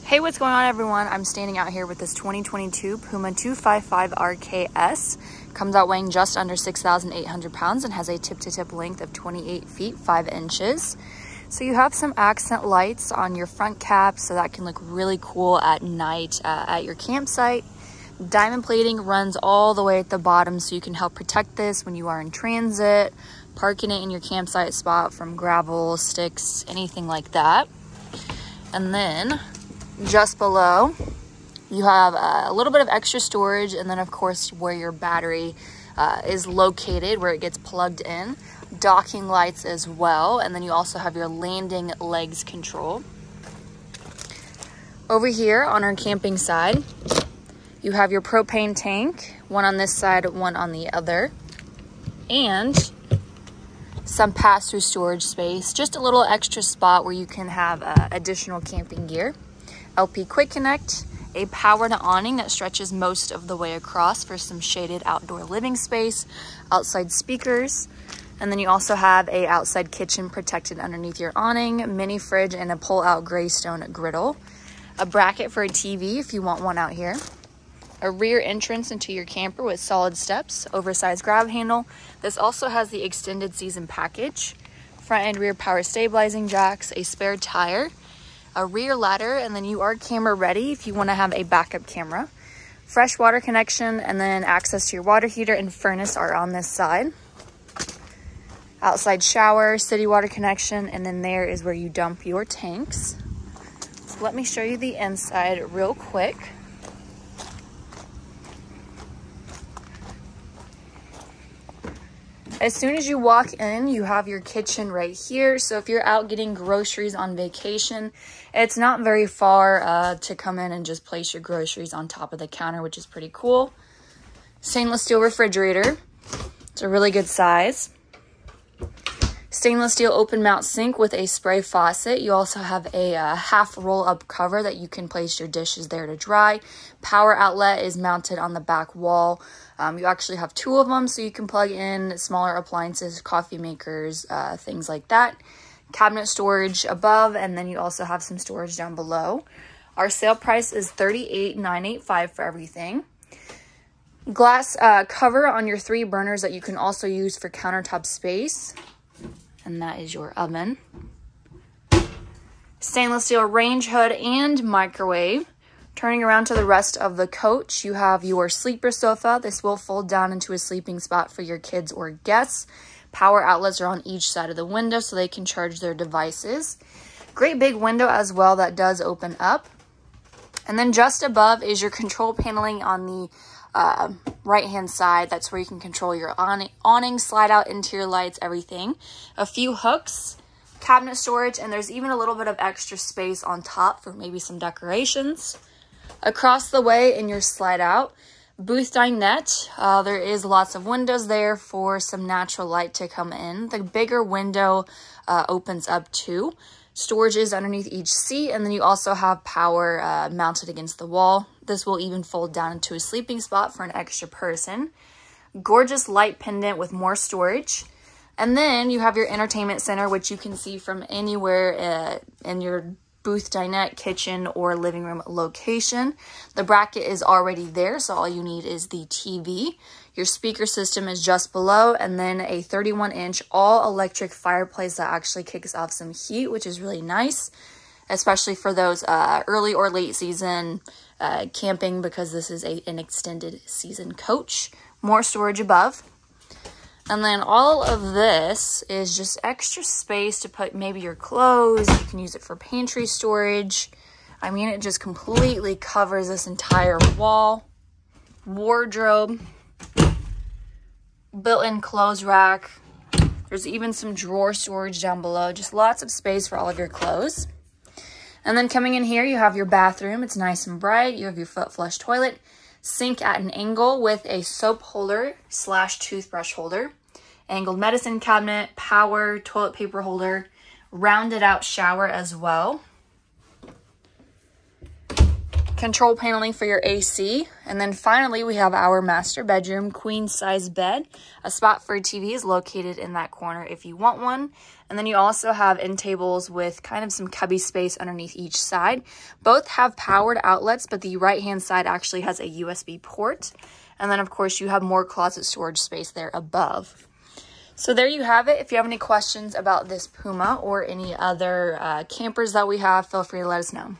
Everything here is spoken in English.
Hey, what's going on, everyone? I'm standing out here with this 2022 Puma 255 RKS. Comes out weighing just under 6,800 pounds and has a tip-to-tip length of 28 feet 5 inches. So you have some accent lights on your front cap, so that can look really cool at night at your campsite. Diamond plating runs all the way at the bottom, so you can help protect this when you are in transit, parking it in your campsite spot from gravel, sticks, anything like that. And then just below, you have a little bit of extra storage, and then of course where your battery is located, where it gets plugged in. Docking lights as well, and then you also have your landing legs control. Over here on our camping side, you have your propane tank, one on this side, one on the other, and some pass-through storage space, just a little extra spot where you can have additional camping gear. LP Quick Connect, a powered awning that stretches most of the way across for some shaded outdoor living space, outside speakers, and then you also have a outside kitchen protected underneath your awning, mini fridge, and a pull-out gray stone griddle. A bracket for a TV if you want one out here. A rear entrance into your camper with solid steps, oversized grab handle. This also has the extended season package. Front and rear power stabilizing jacks, a spare tire, a rear ladder, and then you are camera ready if you want to have a backup camera. Fresh water connection, and then access to your water heater and furnace are on this side. Outside shower, city water connection, and then there is where you dump your tanks. So let me show you the inside real quick. As soon as you walk in, you have your kitchen right here. So if you're out getting groceries on vacation, it's not very far to come in and just place your groceries on top of the counter, which is pretty cool. Stainless steel refrigerator. It's a really good size. Stainless steel open mount sink with a spray faucet. You also have a half roll up cover that you can place your dishes there to dry. Power outlet is mounted on the back wall. You actually have two of them, so you can plug in smaller appliances, coffee makers, things like that. Cabinet storage above, and then you also have some storage down below. Our sale price is $38,985 for everything. Glass cover on your 3 burners that you can also use for countertop space. And that is your oven. Stainless steel range hood and microwave. Turning around to the rest of the coach, you have your sleeper sofa. This will fold down into a sleeping spot for your kids or guests. Power outlets are on each side of the window so they can charge their devices. Great big window as well that does open up. And then just above is your control paneling on the right-hand side. That's where you can control your awning, slide out interior lights, everything. A few hooks, cabinet storage, and there's even a little bit of extra space on top for maybe some decorations. Across the way in your slide out, booth dinette. There is lots of windows there for some natural light to come in. The bigger window opens up too. Storage is underneath each seat, and then you also have power mounted against the wall. This will even fold down into a sleeping spot for an extra person. Gorgeous light pendant with more storage. And then you have your entertainment center, which you can see from anywhere in your booth dinette, kitchen, or living room location. The bracket is already there, so all you need is the TV. Your speaker system is just below, and then a 31-inch all-electric fireplace that actually kicks off some heat, which is really nice, especially for those early or late season camping, because this is an extended season coach. More storage above. And then all of this is just extra space to put maybe your clothes. You can use it for pantry storage. I mean, it just completely covers this entire wall. Wardrobe. Built-in clothes rack. There's even some drawer storage down below. Just lots of space for all of your clothes. And then coming in here, you have your bathroom. It's nice and bright. You have your foot flush toilet. Sink at an angle with a soap holder / toothbrush holder. Angled medicine cabinet, power, toilet paper holder, rounded out shower as well. Control paneling for your AC, And then finally, we have our master bedroom, queen size bed. A spot for a TV is located in that corner if you want one. And then you also have end tables with kind of some cubby space underneath each side. Both have powered outlets, but the right-hand side actually has a USB port. And then, of course, you have more closet storage space there above. So there you have it. If you have any questions about this Puma or any other campers that we have, feel free to let us know.